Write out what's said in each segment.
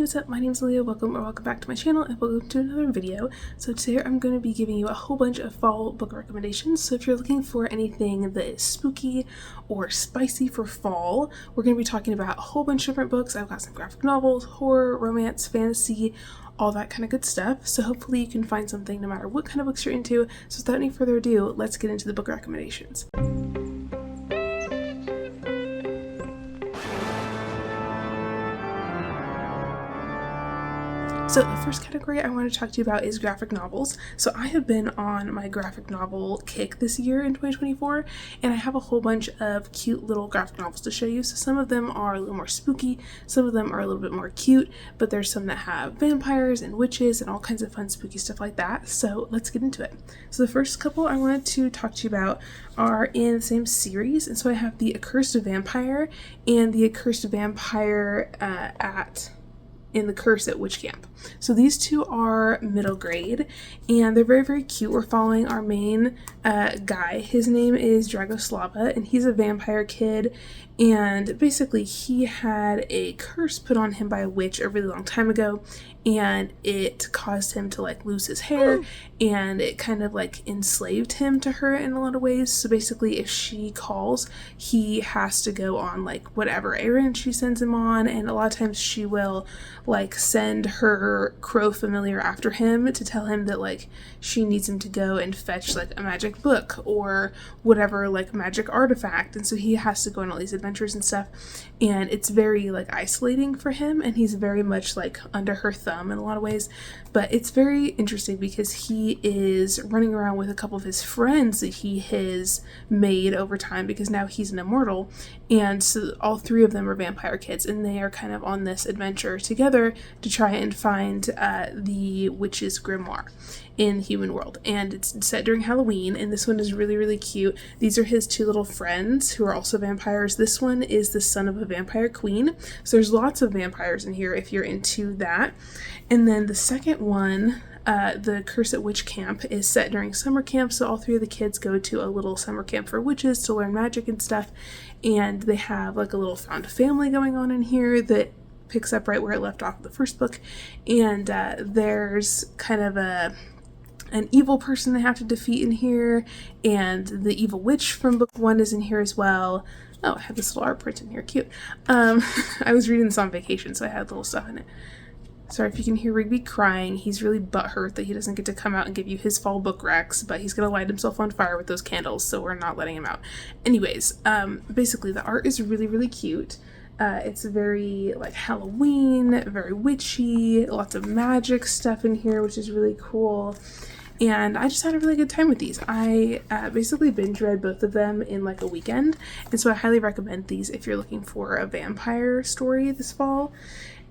what's up? My name's Alea. Welcome back to my channel and welcome to another video. So today I'm going to be giving you a whole bunch of fall book recommendations. So if you're looking for anything that is spooky or spicy for fall, we're going to be talking about a whole bunch of different books. I've got some graphic novels, horror, romance, fantasy, all that kind of good stuff. So hopefully you can find something no matter what kind of books you're into. So without any further ado, let's get into the book recommendations. So the first category I want to talk to you about is graphic novels. So I have been on my graphic novel kick this year in 2024, and I have a whole bunch of cute little graphic novels to show you. So some of them are a little more spooky, some of them are a little bit more cute, but there's some that have vampires and witches and all kinds of fun spooky stuff like that. So let's get into it. So the first couple I wanted to talk to you about are in the same series, and so I have The Accursed Vampire and The Accursed Vampire in The Curse at Witch Camp. So these two are middle grade and they're very, very cute. We're following our main guy. His name is Dragoslava and he's a vampire kid, and basically he had a curse put on him by a witch a really long time ago, and it caused him to lose his hair, and it kind of enslaved him to her in a lot of ways. So basically if she calls, he has to go on whatever errand she sends him on, and a lot of times she will send her crow familiar after him to tell him that she needs him to go and fetch a magic book or whatever magic artifact, and so he has to go on all these adventures and stuff, and it's very isolating for him, and he's very much under her thumb in a lot of ways. But it's very interesting because he is running around with a couple of his friends that he has made over time, because now he's an immortal, and so all three of them are vampire kids, and they are kind of on this adventure together to try and find the witch's grimoire in the human world. And it's set during Halloween, and this one is really, really cute. These are his two little friends who are also vampires. This one is the son of a vampire queen, so there's lots of vampires in here if you're into that. And then the second one, The Curse at Witch Camp, is set during summer camp, so all three of the kids go to a little summer camp for witches to learn magic and stuff, and they have a little found family going on in here that picks up right where it left off in the first book. And there's kind of an evil person they have to defeat in here, and the evil witch from book one is in here as well. Oh, I have this little art print in here, cute. I was reading this on vacation, so I had little stuff in it. Sorry if you can hear Rigby crying. He's really butthurt that he doesn't get to come out and give you his fall book recs, but he's gonna light himself on fire with those candles, so we're not letting him out. Anyways, basically the art is really, really cute. It's very Halloween, very witchy, lots of magic stuff in here, which is really cool. And I just had a really good time with these. I basically binge read both of them in a weekend, and so I highly recommend these if you're looking for a vampire story this fall.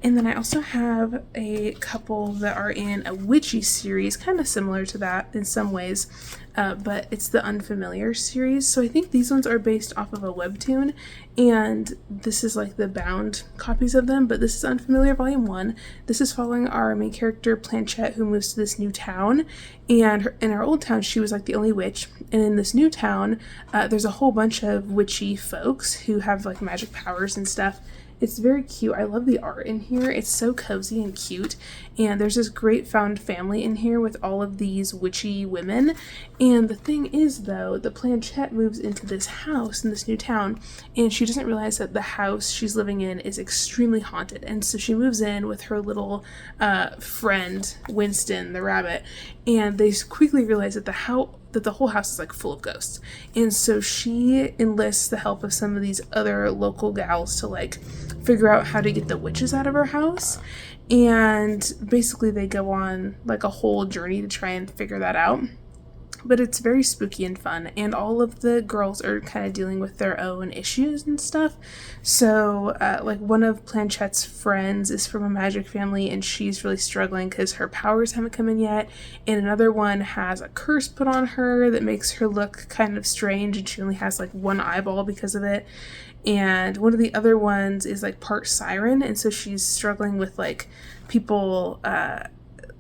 And then I also have a couple that are in a witchy series, kind of similar to that in some ways, but it's the Unfamiliar series. So I think these ones are based off of a webtoon, and this is the bound copies of them, but this is Unfamiliar Volume 1. This is following our main character, Planchette, who moves to this new town, and in our old town, she was the only witch, and in this new town, there's a whole bunch of witchy folks who have magic powers and stuff. It's very cute. I love the art in here. It's so cozy and cute. And there's this great found family in here with all of these witchy women. And the thing is, though, the Planchette moves into this house in this new town, and she doesn't realize that the house she's living in is extremely haunted. And so she moves in with her little friend, Winston the rabbit, and they quickly realize that the whole house is full of ghosts. And so she enlists the help of some of these other local gals to figure out how to get the witches out of her house. And basically they go on a whole journey to try and figure that out. But it's very spooky and fun, and all of the girls are kind of dealing with their own issues and stuff. So one of Planchette's friends is from a magic family, and she's really struggling because her powers haven't come in yet, and another one has a curse put on her that makes her look kind of strange, and she only has one eyeball because of it. And one of the other ones is part siren, and so she's struggling with people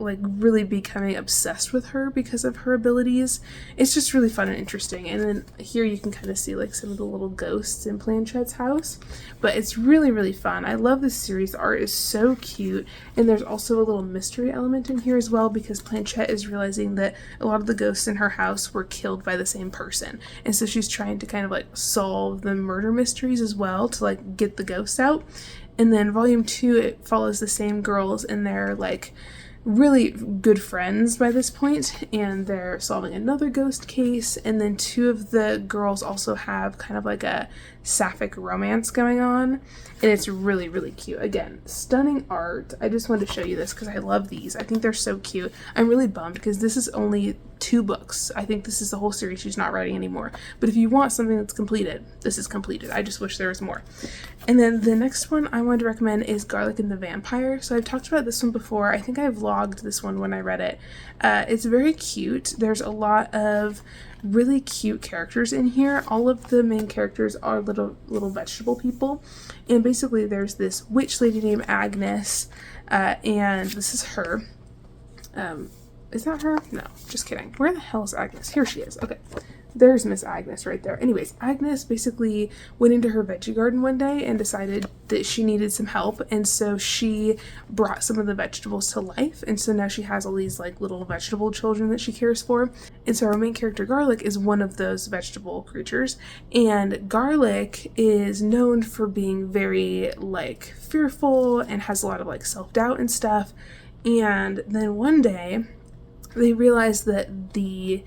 like really becoming obsessed with her because of her abilities. It's just really fun and interesting. And then here you can kind of see like some of the little ghosts in Planchette's house, but it's really, really fun. I love this series. The art is so cute, and there's also a little mystery element in here as well, because Planchette is realizing that a lot of the ghosts in her house were killed by the same person, and so she's trying to kind of like solve the murder mysteries as well to like get the ghosts out. And then volume 2, it follows the same girls, and they're like really good friends by this point, and they're solving another ghost case. And then 2 of the girls also have kind of like a sapphic romance going on, and it's really, really cute. Again, stunning art. I just wanted to show you this because I love these. I think they're so cute. I'm really bummed because this is only 2 books. I think this is the whole series she's not writing anymore. But if you want something that's completed, this is completed. I just wish there was more. And then the next one I wanted to recommend is Garlic and the Vampire. So I've talked about this one before. I think I vlogged this one when I read it. It's very cute. There's a lot of really cute characters in here. All of the main characters are little vegetable people. And basically there's this witch lady named Agnes, and this is her. Is that her? No, just kidding. Where the hell is Agnes? Here she is. Okay. There's Miss Agnes right there. Anyways, Agnes basically went into her veggie garden one day and decided that she needed some help, and so she brought some of the vegetables to life, and so now she has all these like little vegetable children that she cares for. And so our main character Garlic is one of those vegetable creatures, and Garlic is known for being very like fearful and has a lot of like self-doubt and stuff. And then one day they realize that the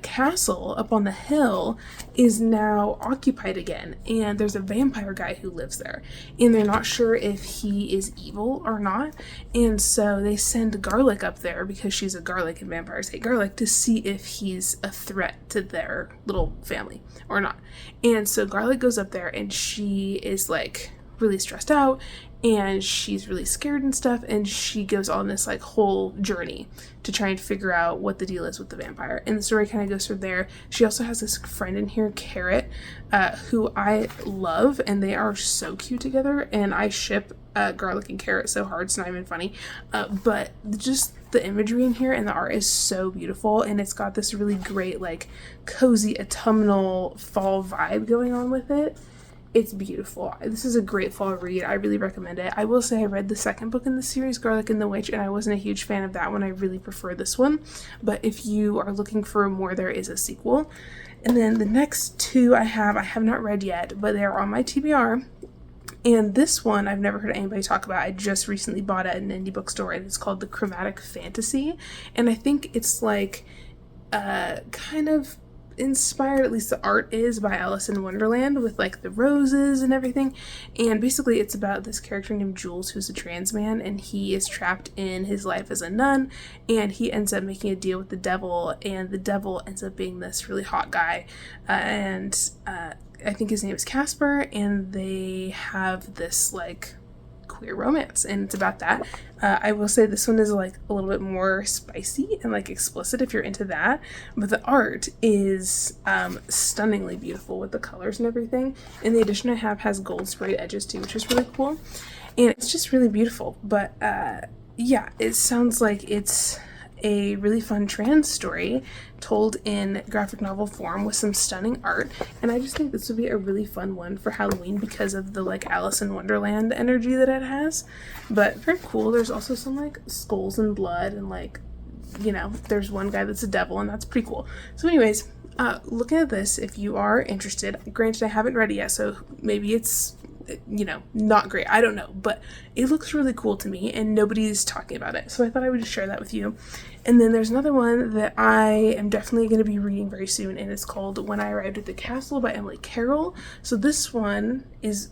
castle up on the hill is now occupied again, and there's a vampire guy who lives there, and they're not sure if he is evil or not. And so they send Garlic up there, because she's a garlic and vampires hate garlic, to see if he's a threat to their little family or not. And so Garlic goes up there, and she is like really stressed out, and she's really scared and stuff, and she goes on this like whole journey to try and figure out what the deal is with the vampire. And the story kind of goes from there. She also has this friend in here, Carrot, who I love, and they are so cute together, and I ship Garlic and Carrot so hard. It's not even funny, but just the imagery in here and the art is so beautiful, and it's got this really great like cozy autumnal fall vibe going on with it. It's beautiful. This is a great fall read. I really recommend it. I will say I read the second book in the series, Garlic and the Witch, and I wasn't a huge fan of that one. I really prefer this one. But if you are looking for more, there is a sequel. And then the next 2 I have not read yet, but they are on my TBR. And this one I've never heard anybody talk about. I just recently bought it at an indie bookstore, and it's called The Chromatic Fantasy. And I think it's like kind of inspired, at least the art is, by Alice in Wonderland, with like the roses and everything. And basically it's about this character named Jules, who's a trans man, and he is trapped in his life as a nun, and he ends up making a deal with the devil, and the devil ends up being this really hot guy, and I think his name is Casper, and they have this like queer romance, and it's about that. I will say this one is like a little bit more spicy and like explicit if you're into that, but the art is stunningly beautiful with the colors and everything. And the edition I have has gold sprayed edges too, which is really cool, and it's just really beautiful. But yeah, it sounds like it's a really fun trans story told in graphic novel form with some stunning art, and I just think this would be a really fun one for Halloween because of the like Alice in Wonderland energy that it has. But very cool. There's also some like skulls and blood, and like, you know, there's one guy that's a devil, and that's pretty cool. So anyways, looking at this, if you are interested, granted I haven't read it yet, so maybe it's, you know, not great, I don't know, but it looks really cool to me, and nobody's talking about it, so I thought I would just share that with you. And then there's another one that I am definitely going to be reading very soon, and it's called When I Arrived at the Castle by Emily Carroll. So this one is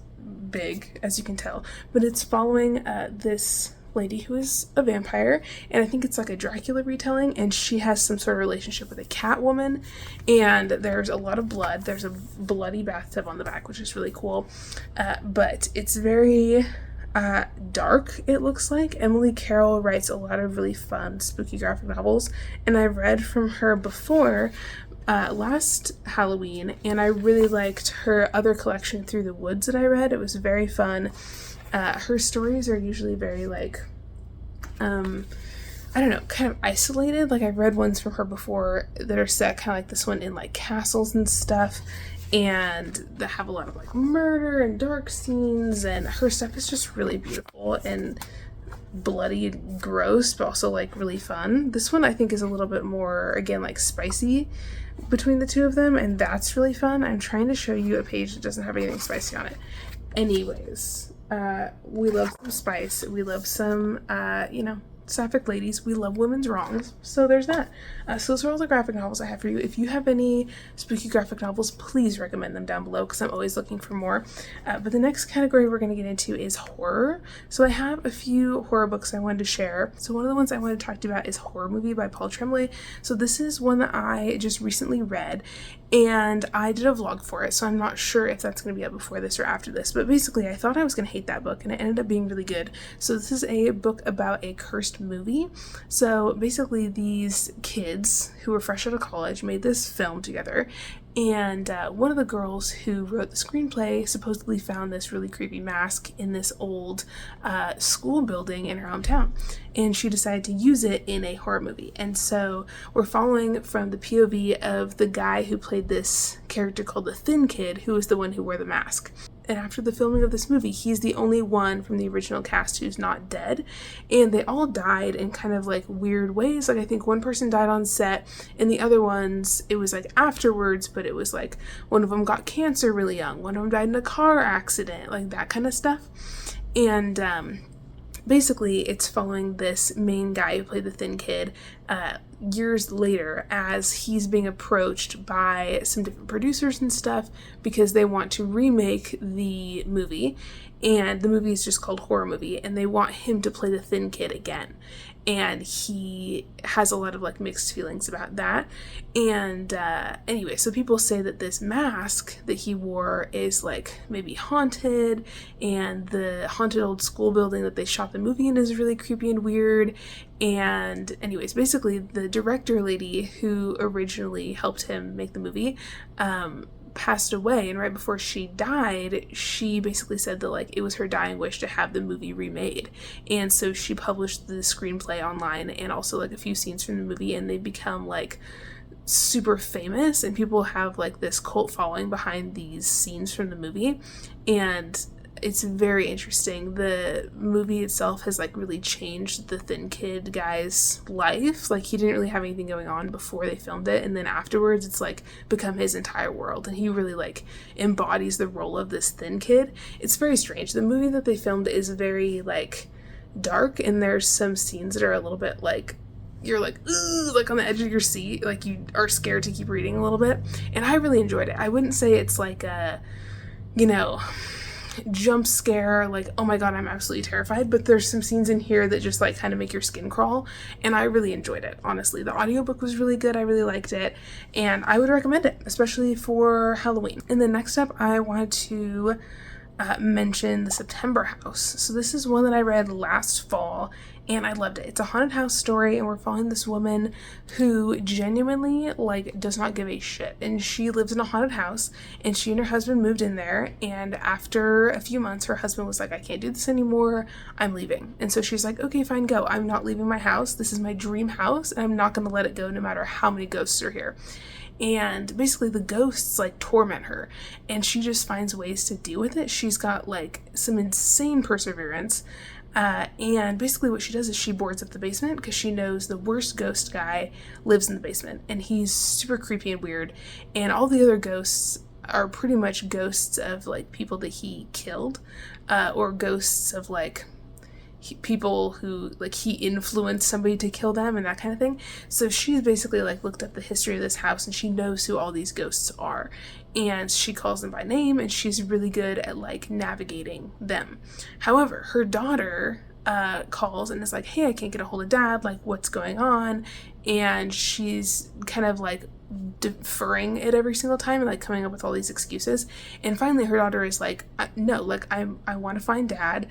big, as you can tell, but it's following this lady who is a vampire, and I think it's like a Dracula retelling, and she has some sort of relationship with a cat woman, and there's a lot of blood. There's a bloody bathtub on the back, which is really cool, but it's very dark, it looks like. Emily Carroll writes a lot of really fun spooky graphic novels, and I read from her before last Halloween, and I really liked her other collection, Through the Woods, that I read. It was very fun. Her stories are usually very like I don't know, kind of isolated. Like, I've read ones from her before that are set kind of like this one in like castles and stuff, and that have a lot of like murder and dark scenes, and her stuff is just really beautiful and bloody and gross, but also like really fun. This one I think is a little bit more, again, like spicy between the two of them, and that's really fun. I'm trying to show you a page that doesn't have anything spicy on it. Anyways, we love some spice. We love some, sapphic ladies. We love women's wrongs. So there's that. So those are all the graphic novels I have for you. If you have any spooky graphic novels, please recommend them down below because I'm always looking for more. But the next category we're going to get into is horror. So I have a few horror books I wanted to share. So one of the ones I wanted to talk to you about is Horror Movie by Paul Tremblay. So this is one that I just recently read, and I did a vlog for it, so I'm not sure if that's going to be up before this or after this, but basically I thought I was going to hate that book, and it ended up being really good. So this is a book about a cursed movie. So basically these kids who were fresh out of college made this film together, and one of the girls who wrote the screenplay supposedly found this really creepy mask in this old school building in her hometown, and she decided to use it in a horror movie. And so we're following from the POV of the guy who played this character called the Thin Kid, who was the one who wore the mask. And after the filming of this movie, he's the only one from the original cast who's not dead. And they all died in kind of like weird ways. Like, I think one person died on set, and the other ones, it was like afterwards, but it was like one of them got cancer really young, one of them died in a car accident, like that kind of stuff. And basically it's following this main guy who played the Thin Kid years later as he's being approached by some different producers and stuff because they want to remake the movie, and the movie is just called Horror Movie, and they want him to play the Thin Kid again. And he has a lot of like mixed feelings about that. And anyway, so people say that this mask that he wore is like maybe haunted, and the haunted old school building that they shot the movie in is really creepy and weird. And anyways, basically the director lady who originally helped him make the movie passed away, and right before she died, she basically said that like it was her dying wish to have the movie remade. And so she published the screenplay online and also like a few scenes from the movie, and they become like super famous, and people have like this cult following behind these scenes from the movie. And it's very interesting. The movie itself has like really changed the Thin Kid guy's life. Like, he didn't really have anything going on before they filmed it, and then afterwards it's like become his entire world, and he really like embodies the role of this Thin Kid. It's very strange. The movie that they filmed is very like dark, and there's some scenes that are a little bit like you're like, ooh, like on the edge of your seat, like you are scared to keep reading a little bit. And I really enjoyed it. I wouldn't say it's like a, jump scare, like, oh my god, I'm absolutely terrified, but there's some scenes in here that just like kind of make your skin crawl, and I really enjoyed it. Honestly, the audiobook was really good. I really liked it, and I would recommend it, especially for Halloween. And then next up, I wanted to mention The September House. So this is one that I read last fall, and I loved it. It's a haunted house story, and we're following this woman who genuinely like does not give a shit, and she lives in a haunted house, and she and her husband moved in there, and after a few months her husband was like, I can't do this anymore, I'm leaving. And so she's like, okay, fine, go. I'm not leaving my house. This is my dream house, and I'm not going to let it go no matter how many ghosts are here. And basically the ghosts like torment her, and she just finds ways to deal with it. She's got like some insane perseverance, and basically what she does is she boards up the basement because she knows the worst ghost guy lives in the basement, and he's super creepy and weird, and all the other ghosts are pretty much ghosts of like people that he killed, or ghosts of like people who like he influenced somebody to kill them and that kind of thing. So she's basically like looked up the history of this house, and she knows who all these ghosts are, and she calls them by name, and she's really good at like navigating them. However, her daughter calls and is like, hey, I can't get a hold of dad, like what's going on? And she's kind of like deferring it every single time and like coming up with all these excuses. And finally her daughter is like, no, like I want to find dad.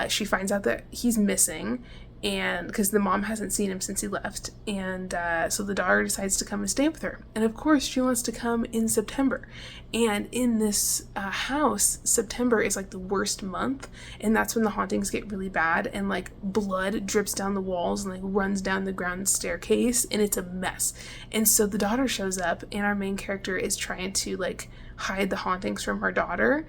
She finds out that he's missing, and because the mom hasn't seen him since he left, and so the daughter decides to come and stay with her, and of course she wants to come in September. And in this house, September is like the worst month, and that's when the hauntings get really bad, and like blood drips down the walls and like runs down the ground staircase, and it's a mess. And so the daughter shows up, and our main character is trying to like hide the hauntings from her daughter,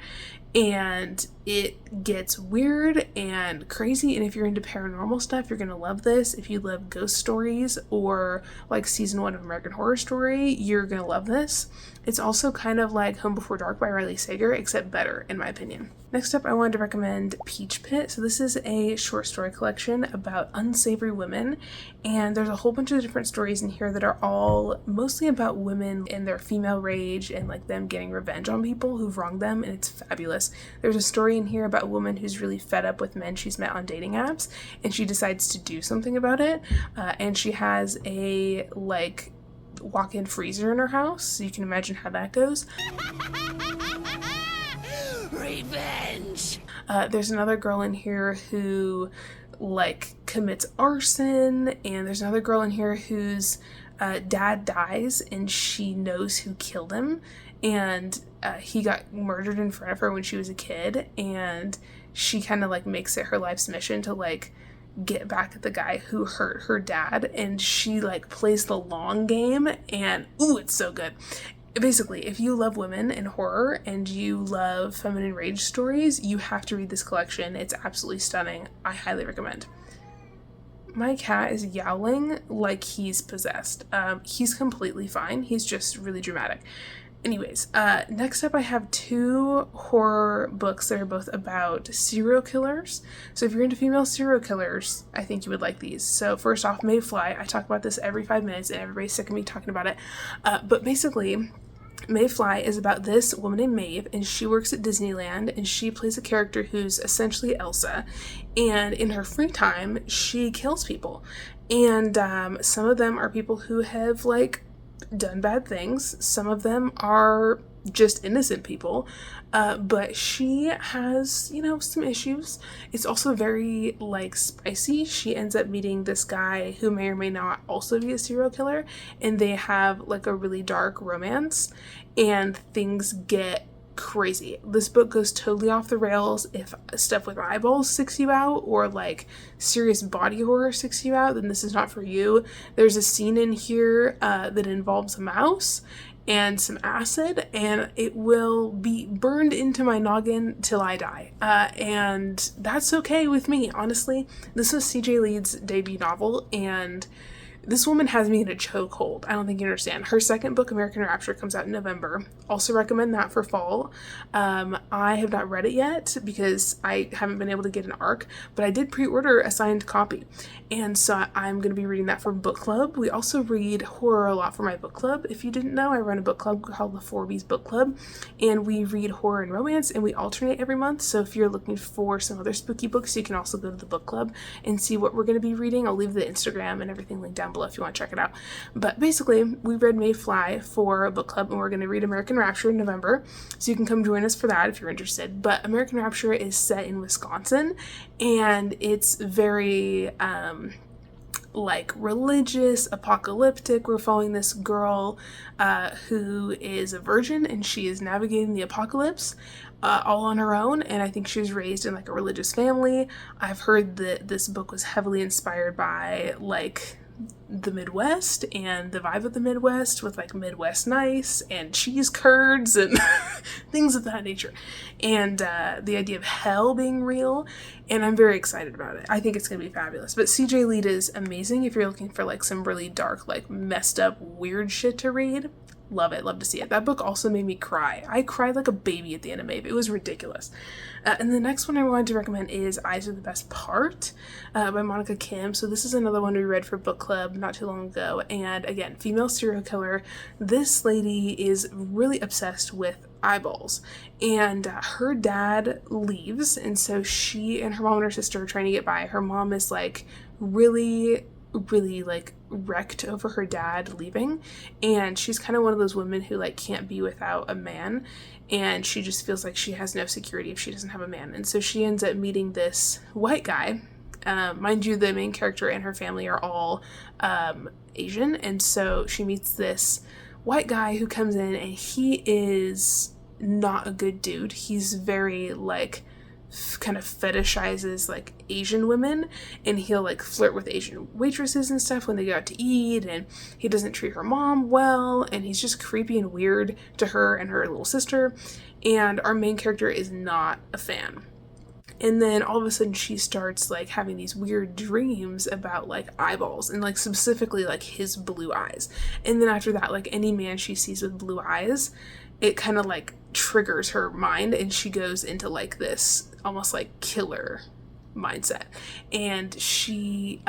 and it gets weird and crazy. And if you're into paranormal stuff, you're gonna love this. If you love ghost stories or like season 1 of American Horror Story, you're gonna love this. It's also kind of like Home Before Dark by Riley Sager, except better in my opinion. Next up, I wanted to recommend Peach Pit. So this is a short story collection about unsavory women, and there's a whole bunch of different stories in here that are all mostly about women and their female rage and like them getting revenge on people who've wronged them, and it's fabulous. There's a story in here about a woman who's really fed up with men she's met on dating apps, and she decides to do something about it, and she has a like walk-in freezer in her house, so you can imagine how that goes. Revenge! There's another girl in here who like commits arson, and there's another girl in here whose dad dies and she knows who killed him, and he got murdered in front of her when she was a kid, and she kind of like makes it her life's mission to like get back at the guy who hurt her dad, and she like plays the long game, and ooh, it's so good. Basically, if you love women and horror and you love feminine rage stories, you have to read this collection. It's absolutely stunning. I highly recommend. My cat is yowling like he's possessed. He's completely fine. He's just really dramatic. Anyways, next up I have 2 horror books that are both about serial killers. So if you're into female serial killers, I think you would like these. So first off, Mayfly. I talk about this every 5 minutes and everybody's sick of me talking about it. But basically, Mayfly is about this woman named Maeve, and she works at Disneyland, and she plays a character who's essentially Elsa, and in her free time, she kills people. And some of them are people who have like done bad things. Some of them are just innocent people, but she has, you know, some issues. It's also very like spicy. She ends up meeting this guy who may or may not also be a serial killer, and they have like a really dark romance, and things get crazy. This book goes totally off the rails. If stuff with eyeballs sticks you out, or like serious body horror sticks you out, then this is not for you. There's a scene in here that involves a mouse and some acid, and it will be burned into my noggin till I die. And that's okay with me, honestly. This was CJ Leeds' debut novel, and this woman has me in a chokehold. I don't think you understand. Her second book, American Rapture, comes out in November. Also recommend that for fall. I have not read it yet because I haven't been able to get an ARC, but I did pre-order a signed copy. And so I'm going to be reading that for book club. We also read horror a lot for my book club. If you didn't know, I run a book club called the 4Bs Book Club, and we read horror and romance, and we alternate every month. So if you're looking for some other spooky books, you can also go to the book club and see what we're going to be reading. I'll leave the Instagram and everything linked down below if you want to check it out. But basically, we read Mayfly for book club, and we're going to read American Rapture in November, so you can come join us for that if you're interested. But American Rapture is set in Wisconsin, and it's very like religious, apocalyptic. We're following this girl who is a virgin, and she is navigating the apocalypse all on her own, and I think she was raised in like a religious family. I've heard that this book was heavily inspired by like the Midwest and the vibe of the Midwest, with like Midwest nice and cheese curds and things of that nature, and the idea of hell being real, and I'm very excited about it. I think it's gonna be fabulous. But CJ Lead is amazing if you're looking for like some really dark, like messed up weird shit to read. Love it, love to see it. That book also made me cry. I cried like a baby at the end of Maeve. It was ridiculous. And the next one I wanted to recommend is Eyes Are the Best Part by Monica Kim. So this is another one we read for book club not too long ago. And again, female serial killer. This lady is really obsessed with eyeballs, and her dad leaves, and so she and her mom and her sister are trying to get by. Her mom is like really like wrecked over her dad leaving, and she's kind of one of those women who like can't be without a man, and she just feels like she has no security if she doesn't have a man. And so she ends up meeting this white guy Mind you, the main character and her family are all Asian, and so she meets this white guy who comes in, and he is not a good dude. He's very like kind of fetishizes like Asian women, and he'll like flirt with Asian waitresses and stuff when they go out to eat, and he doesn't treat her mom well, and he's just creepy and weird to her and her little sister, and our main character is not a fan. And then all of a sudden she starts like having these weird dreams about like eyeballs, and like specifically like his blue eyes. And then after that, like any man she sees with blue eyes, it kind of like triggers her mind, and she goes into like this almost like killer mindset. And she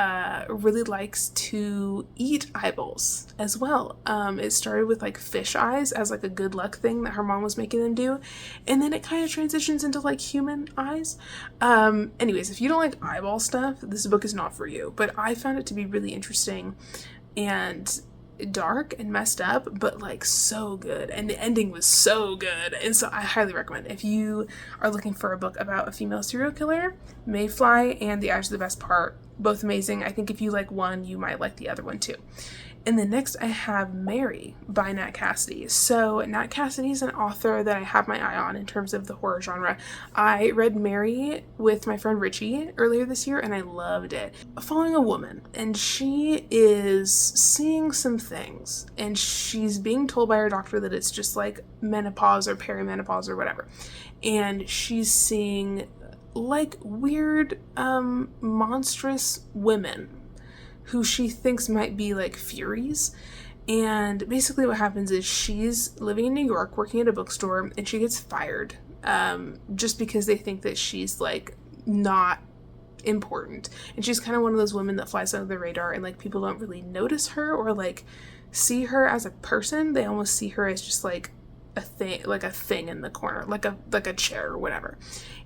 really likes to eat eyeballs as well. It started with like fish eyes as like a good luck thing that her mom was making them do, and then it kind of transitions into like human eyes. Anyways, if you don't like eyeball stuff, this book is not for you, but I found it to be really interesting and dark and messed up, but like so good, and the ending was so good, and so I highly recommend. If you are looking for a book about a female serial killer, Mayfly and The Eyes of the Best Part, both amazing. I think if you like one, you might like the other one too. And then next I have Mary by Nat Cassidy. So Nat Cassidy is an author that I have my eye on in terms of the horror genre. I read Mary with my friend Richie earlier this year, and I loved it. Following a woman, and she is seeing some things, and she's being told by her doctor that it's just like menopause or perimenopause or whatever. And she's seeing like weird, monstrous women who she thinks might be like Furies. And basically what happens is she's living in New York working at a bookstore, and she gets fired just because they think that she's like not important. And she's kind of one of those women that flies under the radar, and like people don't really notice her or like see her as a person. They almost see her as just like a thing in the corner, like a chair or whatever.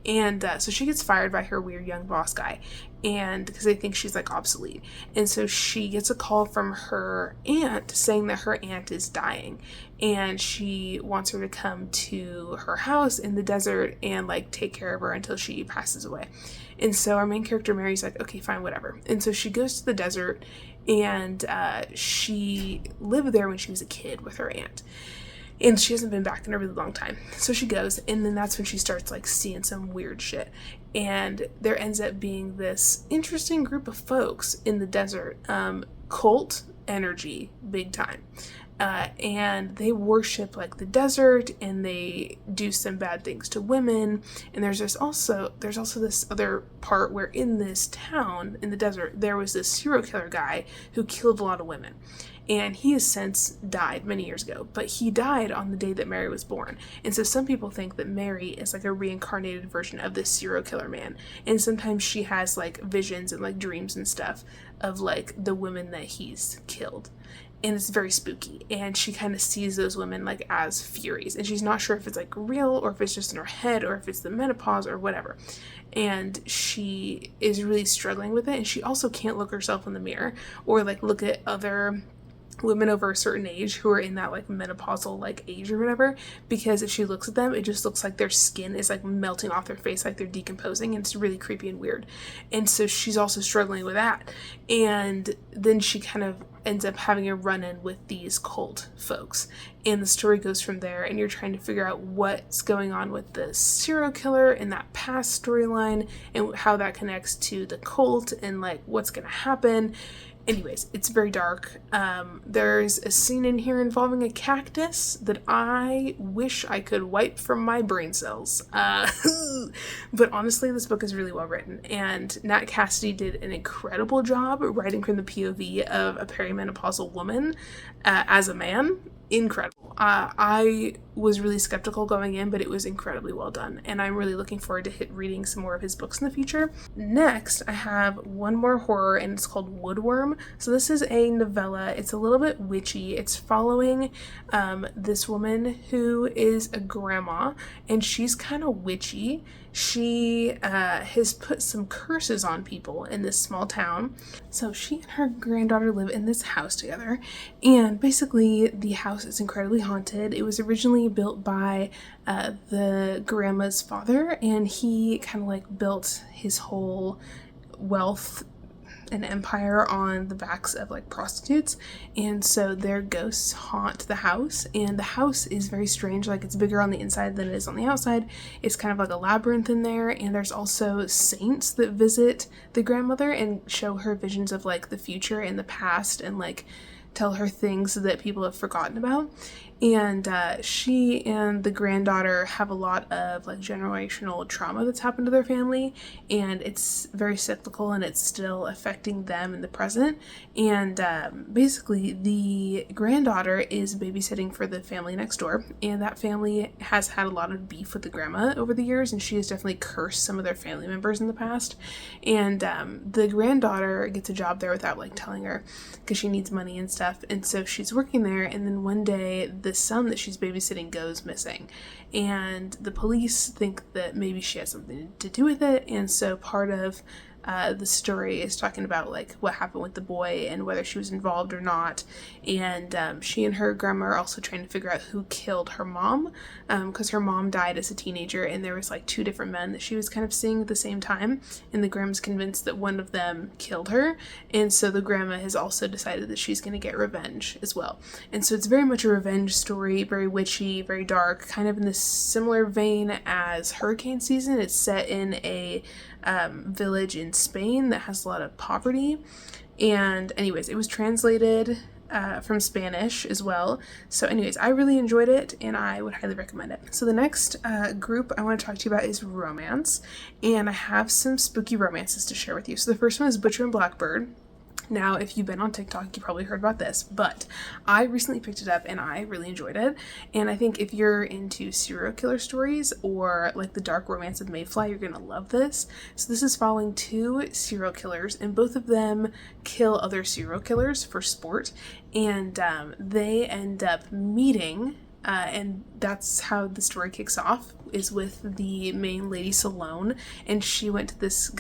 And so she gets fired by her weird young boss guy, and because they think she's like obsolete. And so she gets a call from her aunt saying that her aunt is dying, and she wants her to come to her house in the desert and like take care of her until she passes away. And so our main character Mary's like, okay, fine, whatever. And so she goes to the desert, and she lived there when she was a kid with her aunt. And she hasn't been back in a really long time. So she goes, and then that's when she starts like seeing some weird shit. And there ends up being this interesting group of folks in the desert, cult energy, big time. And they worship like the desert, and they do some bad things to women. And there's also this other part where in this town in the desert there was this serial killer guy who killed a lot of women. And he has since died many years ago, but he died on the day that Mary was born. And so some people think that Mary is like a reincarnated version of this serial killer man. And sometimes she has like visions and like dreams and stuff of like the women that he's killed. And it's very spooky. And she kind of sees those women like as Furies. And she's not sure if it's like real or if it's just in her head or if it's the menopause or whatever. And she is really struggling with it. And she also can't look herself in the mirror or like look at other women over a certain age who are in that like menopausal like age or whatever, because if she looks at them, it just looks like their skin is like melting off their face, like they're decomposing, and it's really creepy and weird. And so she's also struggling with that. And then she kind of ends up having a run-in with these cult folks, and the story goes from there, and you're trying to figure out what's going on with the serial killer and that past storyline and how that connects to the cult and like what's gonna happen. Anyways, it's very dark. There's a scene in here involving a cactus that I wish I could wipe from my brain cells. But honestly, this book is really well written, and Nat Cassidy did an incredible job writing from the POV of a perimenopausal woman as a man. Incredible. I was really skeptical going in, but it was incredibly well done, and I'm really looking forward to reading some more of his books in the future. Next, I have one more horror, and it's called Woodworm. So this is a novella. It's a little bit witchy. It's following this woman who is a grandma, and she's kind of witchy. She has put some curses on people in this small town. So she and her granddaughter live in this house together, and basically the house is incredibly haunted. It was originally built by the grandma's father, and he kind of like built his whole wealth an empire on the backs of like prostitutes, and so their ghosts haunt the house, and the house is very strange. Like, it's bigger on the inside than it is on the outside. It's kind of like a labyrinth in there, and there's also saints that visit the grandmother and show her visions of like the future and the past, and like tell her things that people have forgotten about. And she and the granddaughter have a lot of like generational trauma that's happened to their family, and it's very cyclical, and it's still affecting them in the present. And basically the granddaughter is babysitting for the family next door, and that family has had a lot of beef with the grandma over the years, and she has definitely cursed some of their family members in the past. And the granddaughter gets a job there without like telling her, because she needs money and stuff, and so she's working there. And then one day the son that she's babysitting goes missing, and the police think that maybe she has something to do with it. And so part of the story is talking about like what happened with the boy and whether she was involved or not. And she and her grandma are also trying to figure out who killed her mom, because her mom died as a teenager, and there was like two different men that she was kind of seeing at the same time, and the grandma's convinced that one of them killed her. And so the grandma has also decided that she's going to get revenge as well. And so it's very much a revenge story, very witchy, very dark, kind of in this similar vein as hurricane season. It's set in a village in Spain that has a lot of poverty. And anyways, it was translated from Spanish as well. So anyways, I really enjoyed it, and I would highly recommend it. So the next group I want to talk to you about is romance, and I have some spooky romances to share with you. So the first one is Butcher and Blackbird. Now, if you've been on TikTok, you probably heard about this, but I recently picked it up and I really enjoyed it. And I think if you're into serial killer stories or like the dark romance of Mayfly, you're going to love this. So this is following two serial killers, and both of them kill other serial killers for sport. And they end up meeting, and that's how the story kicks off, is with the main lady, Salone, and she went to this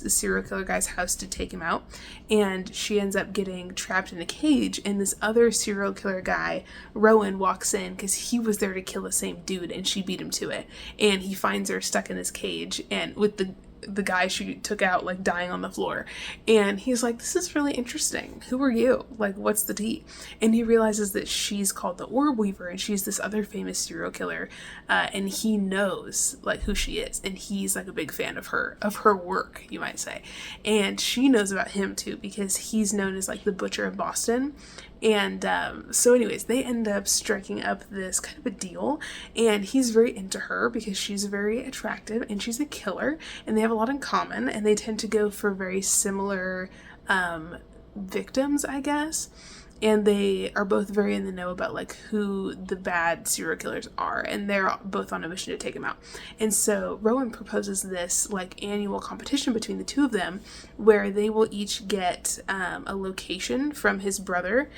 serial killer guy's house to take him out, and she ends up getting trapped in a cage, and this other serial killer guy, Rowan, walks in because he was there to kill the same dude, and she beat him to it, and he finds her stuck in this cage, and with the guy she took out like dying on the floor, and he's like, this is really interesting, who are you, like what's the tea? And he realizes that she's called the Orb Weaver, and she's this other famous serial killer, and he knows like who she is, and he's like a big fan of her work, you might say. And she knows about him too, because he's known as like the Butcher of Boston. And so anyways, they end up striking up this kind of a deal, and he's very into her because she's very attractive and she's a killer, and they have a lot in common, and they tend to go for very similar victims, I guess. And they are both very in the know about like who the bad serial killers are, and they're both on a mission to take them out. And so Rowan proposes this like annual competition between the two of them, where they will each get a location from his brother,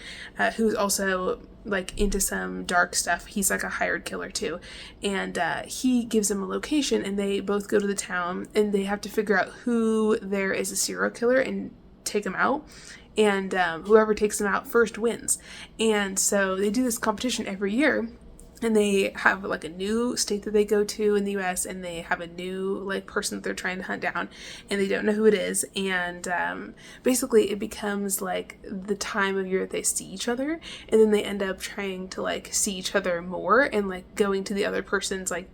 who's also like into some dark stuff. He's like a hired killer too, and he gives them a location, and they both go to the town, and they have to figure out who there is a serial killer and take them out. And whoever takes them out first wins. And so they do this competition every year, and they have like a new state that they go to in the US, and they have a new like person that they're trying to hunt down, and they don't know who it is. And basically it becomes like the time of year that they see each other, and then they end up trying to like see each other more, and like going to the other person's like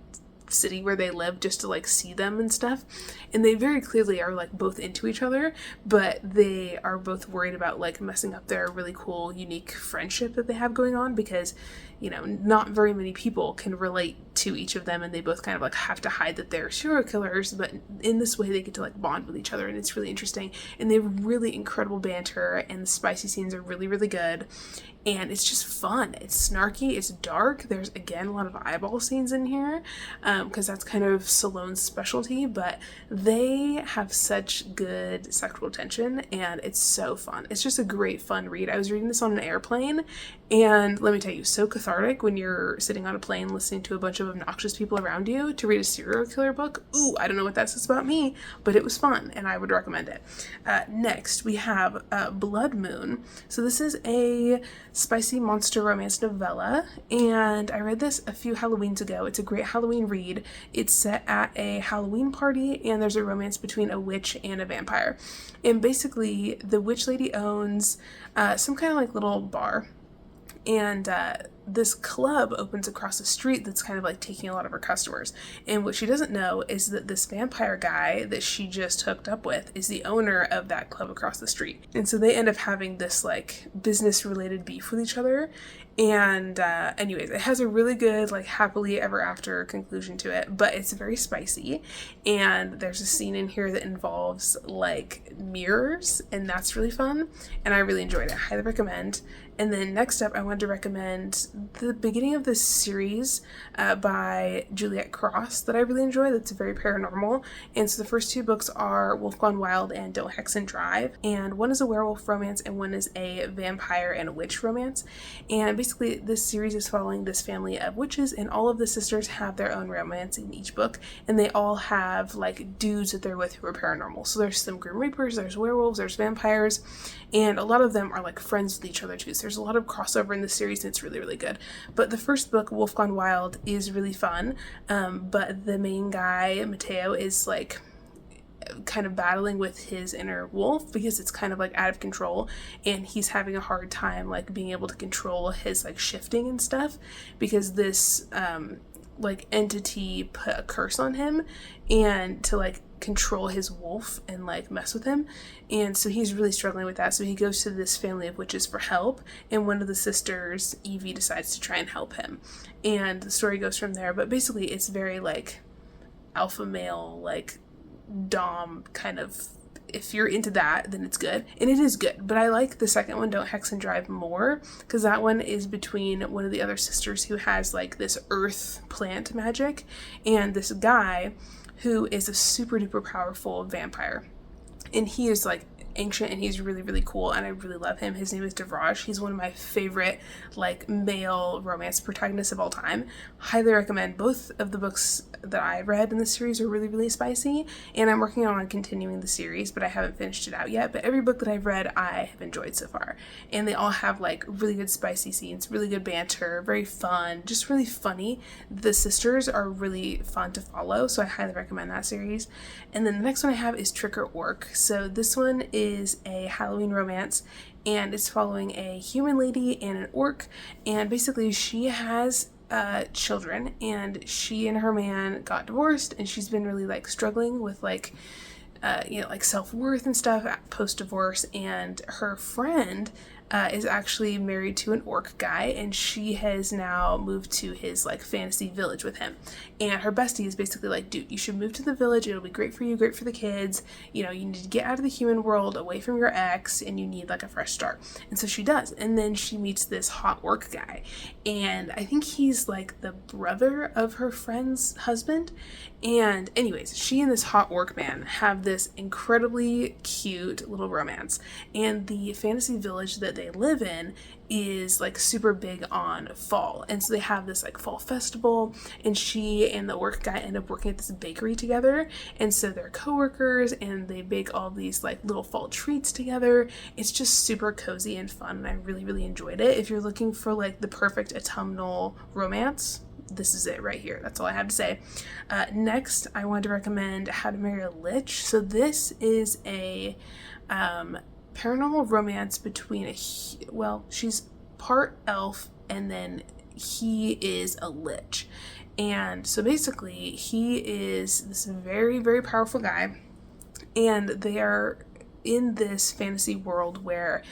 city where they live just to like see them and stuff. And they very clearly are like both into each other, but they are both worried about like messing up their really cool, unique friendship that they have going on, because you know, not very many people can relate to each of them, and they both kind of like have to hide that they're serial killers, but in this way they get to like bond with each other, and it's really interesting. And they have really incredible banter, and the spicy scenes are really, really good, and it's just fun. It's snarky, it's dark, there's again a lot of eyeball scenes in here, because that's kind of Salone's specialty, but they have such good sexual tension, and it's so fun. It's just a great fun read. I was reading this on an airplane, and let me tell you, so cathartic when you're sitting on a plane listening to a bunch of obnoxious people around you to read a serial killer book. Ooh, I don't know what that says about me, but it was fun, and I would recommend it. Next, we have Blood Moon. So this is a spicy monster romance novella, and I read this a few Halloweens ago. It's a great Halloween read. It's set at a Halloween party, and there's a romance between a witch and a vampire. And basically, the witch lady owns some kind of like little bar, and this club opens across the street that's kind of like taking a lot of her customers. And what she doesn't know is that this vampire guy that she just hooked up with is the owner of that club across the street. And so they end up having this like business related beef with each other. And anyways, it has a really good like happily ever after conclusion to it, but it's very spicy. And there's a scene in here that involves like mirrors, and that's really fun, and I really enjoyed it. Highly recommend. And then next up, I wanted to recommend the beginning of this series by Juliet Cross that I really enjoy. That's very paranormal. And so the first two books are Wolf Gone Wild and Don't Hex and Drive. And one is a werewolf romance and one is a vampire and a witch romance. And basically this series is following this family of witches, and all of the sisters have their own romance in each book. And they all have like dudes that they're with who are paranormal. So there's some Grim Reapers, there's werewolves, there's vampires. And a lot of them are like friends with each other too. So there's a lot of crossover in the series, and it's really, really good. But the first book, Wolf Gone Wild, is really fun. But the main guy, Mateo, is like kind of battling with his inner wolf because it's kind of like out of control, and he's having a hard time like being able to control his like shifting and stuff because this like entity put a curse on him and to like control his wolf and like mess with him. And so he's really struggling with that. So he goes to this family of witches for help, and one of the sisters, Evie, decides to try and help him, and the story goes from there. But basically it's very like alpha male, like dom kind of. If you're into that, then it's good, and it is good. But I like the second one, Don't Hex and Drive, more because that one is between one of the other sisters who has like this earth plant magic and this guy who is a super duper powerful vampire, and he is like ancient and he's really, really cool, and I really love him. His name is Devraj. He's one of my favorite like male romance protagonists of all time. Highly recommend. Both of the books that I read in the series are really, really spicy, and I'm working on continuing the series, but I haven't finished it out yet. But every book that I've read I have enjoyed so far, and they all have like really good spicy scenes, really good banter, very fun, just really funny. The sisters are really fun to follow, so I highly recommend that series. And then the next one I have is Trick or Orc. So this one is a Halloween romance, and it's following a human lady and an orc, and basically she has children, and she and her man got divorced, and she's been really like struggling with like like self-worth and stuff post-divorce. And her friend is actually married to an orc guy, and she has now moved to his like fantasy village with him. And her bestie is basically like, dude, you should move to the village, it'll be great for you, great for the kids, you need to get out of the human world, away from your ex, and you need like a fresh start. And so she does, and then she meets this hot orc guy, and I think he's like the brother of her friend's husband. And anyways, she and this hot orc man have this incredibly cute little romance, and the fantasy village that they live in is like super big on fall, and so they have this like fall festival, and she and the orc guy end up working at this bakery together, and so they're co-workers, and they bake all these like little fall treats together. It's just super cozy and fun, and I really, really enjoyed it. If you're looking for like the perfect autumnal romance, this is it right here. That's all I have to say. Next, I wanted to recommend How to Marry a Lich. So this is a paranormal romance between she's part elf, and then he is a lich. And so basically he is this very, very powerful guy, and they are in this fantasy world where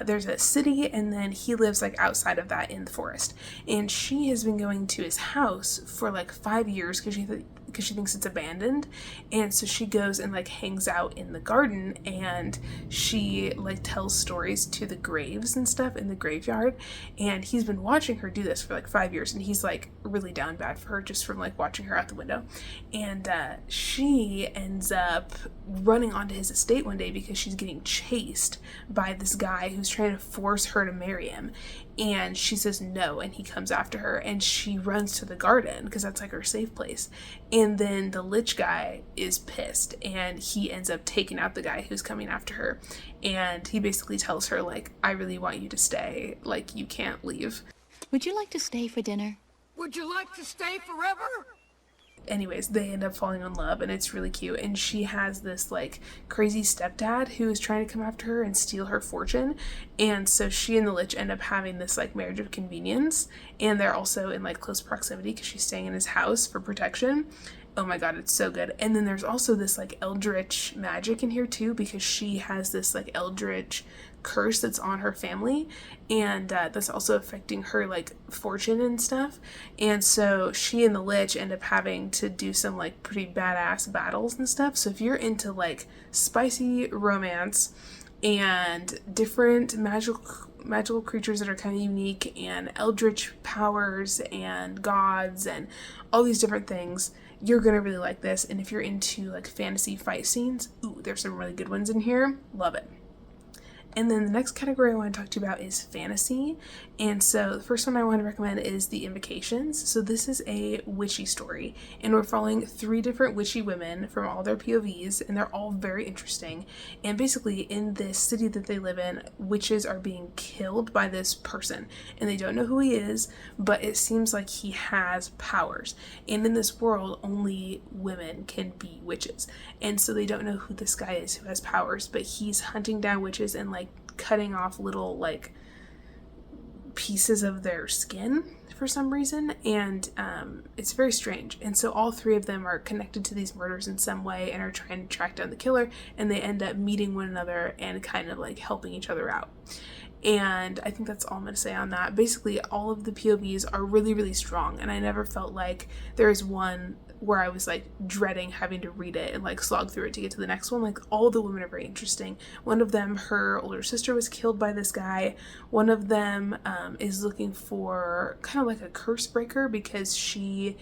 there's a city, and then he lives like outside of that in the forest. And she has been going to his house for like 5 years because she thinks it's abandoned, and so she goes and like hangs out in the garden, and she like tells stories to the graves and stuff in the graveyard. And he's been watching her do this for like 5 years, and he's like really down bad for her just from like watching her out the window. And she ends up running onto his estate one day because she's getting chased by this guy who's trying to force her to marry him. And she says no, and he comes after her, and she runs to the garden because that's like her safe place. And then the lich guy is pissed, and he ends up taking out the guy who's coming after her. And he basically tells her, like, I really want you to stay. Like, you can't leave. Would you like to stay for dinner? Would you like to stay forever? Anyways, they end up falling in love, and it's really cute. And she has this like crazy stepdad who is trying to come after her and steal her fortune. And so she and the lich end up having this like marriage of convenience, and they're also in like close proximity because she's staying in his house for protection. Oh my god, it's so good. And then there's also this like eldritch magic in here too, because she has this like eldritch curse that's on her family, and that's also affecting her like fortune and stuff. And so she and the lich end up having to do some like pretty badass battles and stuff. So if you're into like spicy romance and different magical creatures that are kind of unique, and eldritch powers and gods and all these different things, you're gonna really like this. And if you're into like fantasy fight scenes, ooh, there's some really good ones in here. Love it. And then the next category I want to talk to you about is fantasy. And so the first one I want to recommend is The Invocations. So this is a witchy story, and we're following 3 different witchy women from all their POVs, and they're all very interesting. And basically in this city that they live in, witches are being killed by this person, and they don't know who he is, but it seems like he has powers. And in this world, only women can be witches. And so they don't know who this guy is who has powers, but he's hunting down witches and like cutting off little like pieces of their skin for some reason, and it's very strange. And so all 3 of them are connected to these murders in some way and are trying to track down the killer, and they end up meeting one another and kind of like helping each other out. And I think that's all I'm going to say on that. Basically, all of the POVs are really, really strong, and I never felt like there is one where I was like dreading having to read it and like slog through it to get to the next one. Like, all the women are very interesting. One of them, her older sister was killed by this guy. One of them is looking for kind of like a curse breaker because she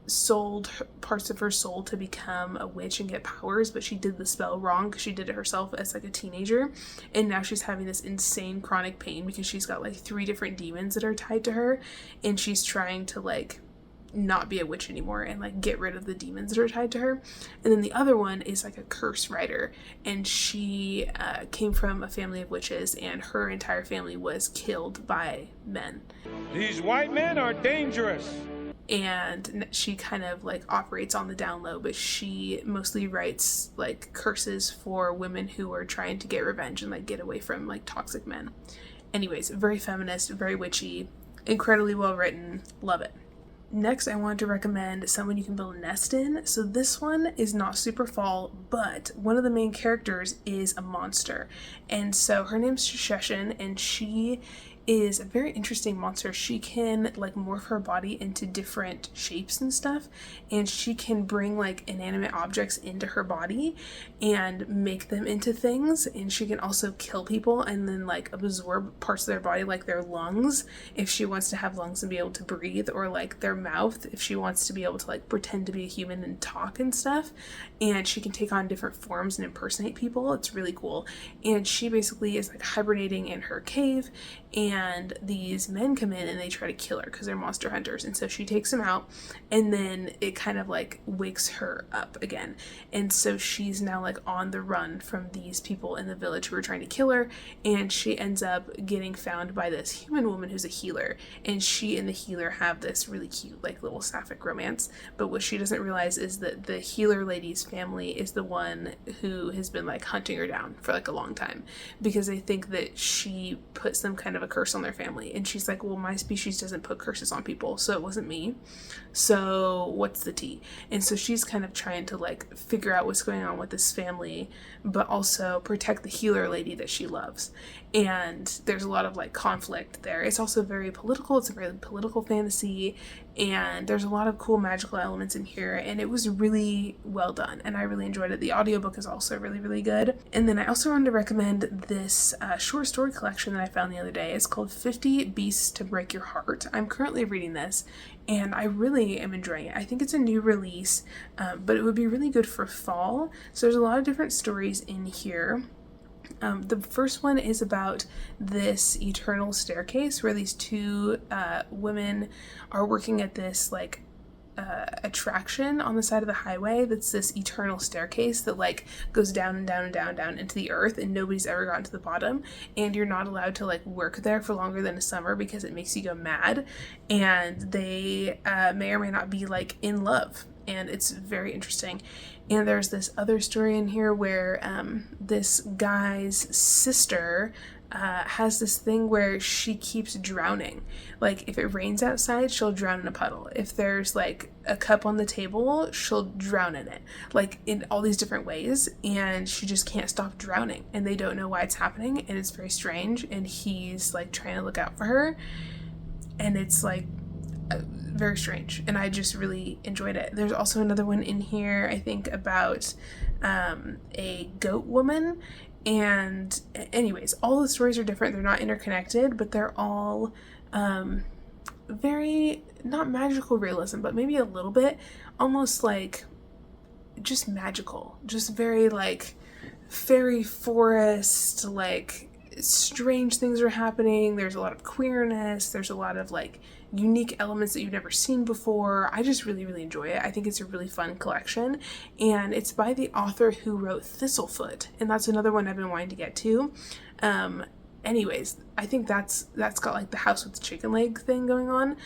sold parts of her soul to become a witch and get powers, but she did the spell wrong because she did it herself as like a teenager, and now she's having this insane chronic pain because she's got like 3 different demons that are tied to her, and she's trying to like not be a witch anymore and like get rid of the demons that are tied to her. And then the other one is like a curse writer, and she came from a family of witches, and her entire family was killed by men. These white men are dangerous. And she kind of like operates on the down low, but she mostly writes like curses for women who are trying to get revenge and like get away from like toxic men. Anyways, very feminist, very witchy, incredibly well written. Love it. Next, I wanted to recommend Someone You Can Build a Nest In. So this one is not super fall, but one of the main characters is a monster. And so her name's Sheshin, and she is a very interesting monster. She can like morph her body into different shapes and stuff, and she can bring like inanimate objects into her body and make them into things. And she can also kill people and then like absorb parts of their body, like their lungs if she wants to have lungs and be able to breathe, or like their mouth if she wants to be able to like pretend to be a human and talk and stuff. And she can take on different forms and impersonate people. It's really cool. And she basically is like hibernating in her cave, and these men come in and they try to kill her because they're monster hunters. And so she takes them out, and then it kind of like wakes her up again. And so she's now like on the run from these people in the village who are trying to kill her, and she ends up getting found by this human woman who's a healer, and she and the healer have this really cute like little sapphic romance. But what she doesn't realize is that the healer lady's family is the one who has been like hunting her down for like a long time, because they think that she put some kind of a curse on their family. And she's like, well, my species doesn't put curses on people, so it wasn't me, so what's the tea? And so she's kind of trying to like figure out what's going on with this family, but also protect the healer lady that she loves. And there's a lot of like conflict there. It's also very political. It's a very political fantasy, and there's a lot of cool magical elements in here, and it was really well done, and I really enjoyed it. The audiobook is also really, really good. And then I also wanted to recommend this short story collection that I found the other day. It's called 50 Beasts to Break Your Heart. I'm currently reading this, and I really am enjoying it. I think it's a new release, but it would be really good for fall. So there's a lot of different stories in here. The first one is about this eternal staircase where these 2 women are working at this like attraction on the side of the highway that's this eternal staircase that like goes down and down and down and down into the earth, and nobody's ever gotten to the bottom, and you're not allowed to like work there for longer than a summer because it makes you go mad, and they may or may not be like in love, and it's very interesting. And there's this other story in here where this guy's sister has this thing where she keeps drowning. Like if it rains outside, she'll drown in a puddle. If there's like a cup on the table, she'll drown in it, like in all these different ways, and she just can't stop drowning, and they don't know why it's happening, and it's very strange, and he's like trying to look out for her, and it's like very strange, and I just really enjoyed it. There's also another one in here, I think, about a goat woman. And anyways, all the stories are different. They're not interconnected, but they're all very, not magical realism, but maybe a little bit, almost like just magical, just very like fairy forest, like strange things are happening. There's a lot of queerness. There's a lot of like unique elements that you've never seen before. I just really, really enjoy it. I think it's a really fun collection, and it's by the author who wrote Thistlefoot, and that's another one I've been wanting to get to. Anyways, I think that's got like the house with the chicken leg thing going on,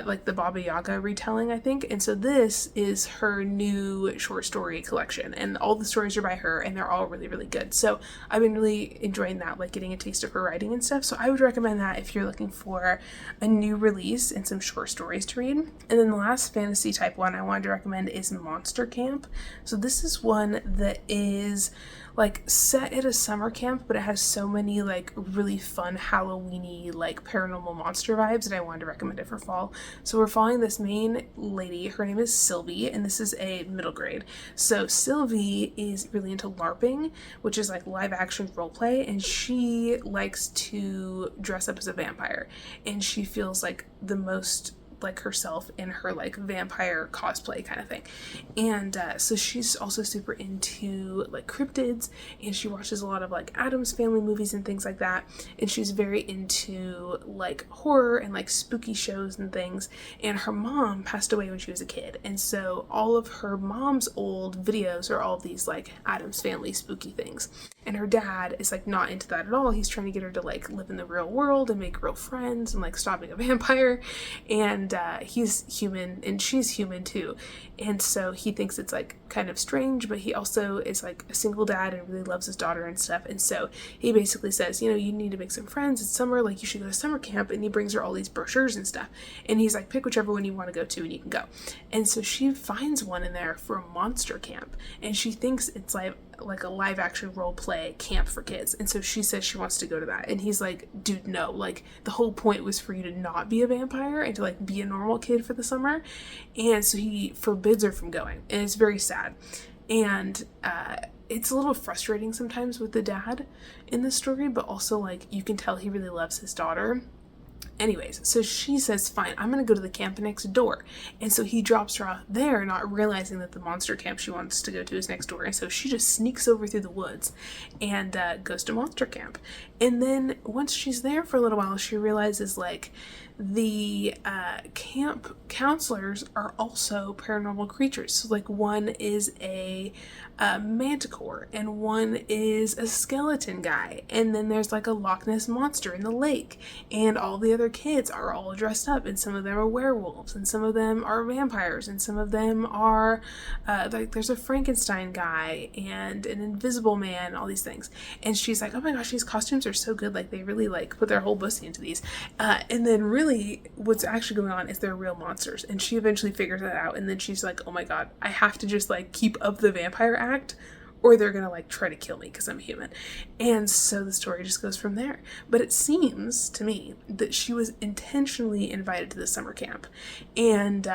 like the Baba Yaga retelling, I think. And so this is her new short story collection, and all the stories are by her, and they're all really, really good. So I've been really enjoying that, like getting a taste of her writing and stuff. So I would recommend that if you're looking for a new release and some short stories to read. And then the last fantasy type one I wanted to recommend is Monster Camp. So this is one that is like set at a summer camp, but it has so many like really fun Halloween-y like paranormal monster vibes that I wanted to recommend it for fall. So we're following this main lady. Her name is Sylvie, and this is a middle grade. So Sylvie is really into LARPing, which is like live action role play, and she likes to dress up as a vampire, and she feels like the most like herself in her like vampire cosplay kind of thing. And so she's also super into like cryptids, and she watches a lot of like Addams Family movies and things like that, and she's very into like horror and like spooky shows and things. And her mom passed away when she was a kid, and so all of her mom's old videos are all these like Addams Family spooky things, and her dad is like not into that at all. He's trying to get her to like live in the real world and make real friends and like stop being a vampire. And he's human and she's human too, and so he thinks it's like kind of strange, but he also is like a single dad and really loves his daughter and stuff. And so he basically says, you know, you need to make some friends. It's summer, like you should go to summer camp. And he brings her all these brochures and stuff, and he's like, pick whichever one you want to go to and you can go. And so she finds one in there for a monster camp, and she thinks it's like a live action role play camp for kids, and so she says she wants to go to that. And he's like, dude, no, like the whole point was for you to not be a vampire and to like be a normal kid for the summer. And so he forbids her from going, and it's very sad. And it's a little frustrating sometimes with the dad in the story, but also like you can tell he really loves his daughter. Anyways, so she says, fine, I'm going to go to the camp next door. And so he drops her off there, not realizing that the monster camp she wants to go to is next door. And so she just sneaks over through the woods and goes to monster camp. And then once she's there for a little while, she realizes like the camp counselors are also paranormal creatures. So like one is a manticore, and one is a skeleton guy, and then there's like a Loch Ness monster in the lake, and all the other kids are all dressed up, and some of them are werewolves, and some of them are vampires, and some of them are like there's a Frankenstein guy and an invisible man, all these things. And she's like, oh my gosh, these costumes are so good, like they really like put their whole pussy into these. And then really what's actually going on is they're real monsters, and she eventually figures that out. And then she's like, oh my god, I have to just like keep up the vampire act, or they're gonna like try to kill me because I'm human. And so the story just goes from there. But it seems to me that she was intentionally invited to the summer camp, and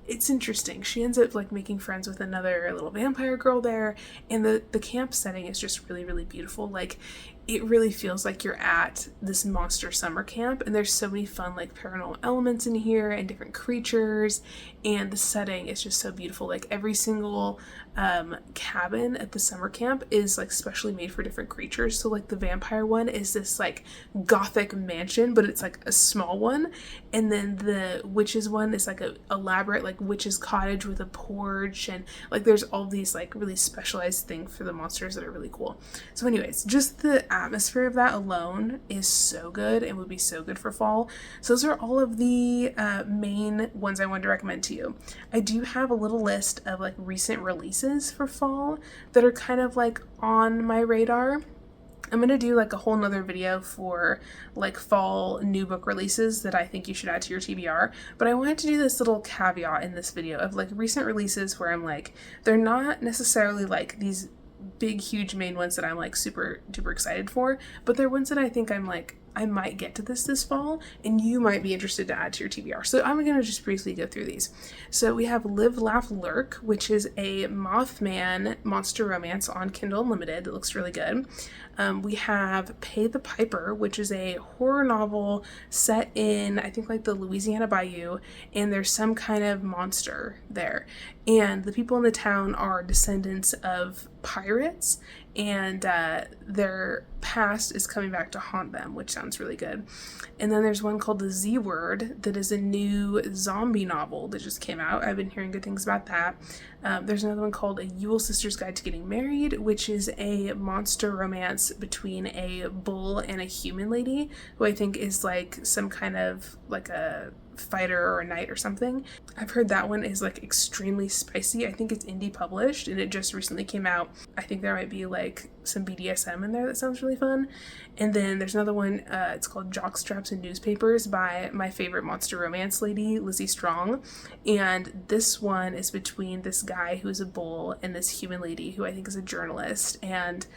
it's interesting. She ends up like making friends with another little vampire girl there, and the camp setting is just really, really beautiful. Like it really feels like you're at this monster summer camp, and there's so many fun like paranormal elements in here and different creatures, and the setting is just so beautiful. Like every single cabin at the summer camp is like specially made for different creatures. So like the vampire one is this like gothic mansion, but it's like a small one, and then the witches one is like a elaborate like witch's cottage with a porch, and like there's all these like really specialized things for the monsters that are really cool. So anyways, just the atmosphere of that alone is so good and would be so good for fall. So those are all of the main ones I wanted to recommend to you. I do have a little list of like recent releases for fall that are kind of like on my radar. I'm going to do like a whole nother video for like fall new book releases that I think you should add to your TBR, but I wanted to do this little caveat in this video of like recent releases where I'm like, they're not necessarily like these big huge main ones that I'm like super duper excited for, but they're ones that I think I'm like, I might get to this fall and you might be interested to add to your TBR. So I'm going to just briefly go through these. So we have Live, Laugh, Lurk, which is a Mothman monster romance on Kindle Unlimited that looks really good. We have Pay the Piper, which is a horror novel set in, I think, like the Louisiana Bayou, and there's some kind of monster there. And the people in the town are descendants of pirates, and their past is coming back to haunt them, which sounds really good. And then there's one called The Z Word that is a new zombie novel that just came out. I've been hearing good things about that. There's another one called A Yule Sister's Guide to Getting Married, which is a monster romance between a bull and a human lady, who I think is like some kind of like a fighter or a knight or something. I've heard that one is like extremely spicy. I think it's indie published and it just recently came out. I think there might be like some BDSM in there that sounds really fun. And then there's another one, it's called Jockstraps and Newspapers by my favorite monster romance lady, Lizzie Strong. And this one is between this guy who's a bull and this human lady who I think is a journalist, and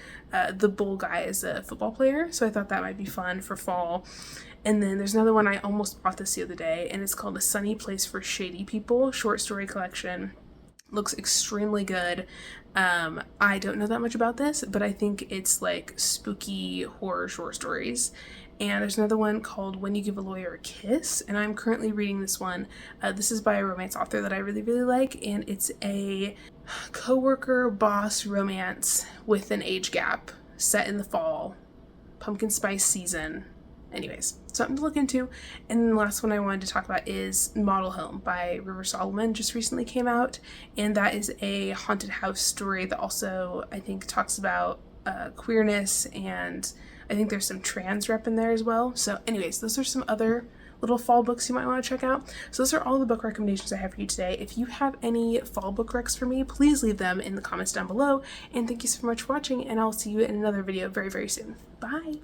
the bull guy is a football player, so I thought that might be fun for fall. And then there's another one, I almost bought this the other day, and it's called A Sunny Place for Shady People short story collection. Looks extremely good. I don't know that much about this, but I think it's like spooky horror short stories. And there's another one called When You Give a Lawyer a Kiss, and I'm currently reading this one. This is by a romance author that I really, really like, and it's a coworker boss romance with an age gap set in the fall, pumpkin spice season. Anyways, something to look into. And the last one I wanted to talk about is Model Home by River Solomon, just recently came out, and that is a haunted house story that also I think talks about queerness, and I think there's some trans rep in there as well. So anyways, those are some other little fall books you might want to check out. So those are all the book recommendations I have for you today. If you have any fall book recs for me, please leave them in the comments down below. And thank you so much for watching, and I'll see you in another video very, very soon. Bye!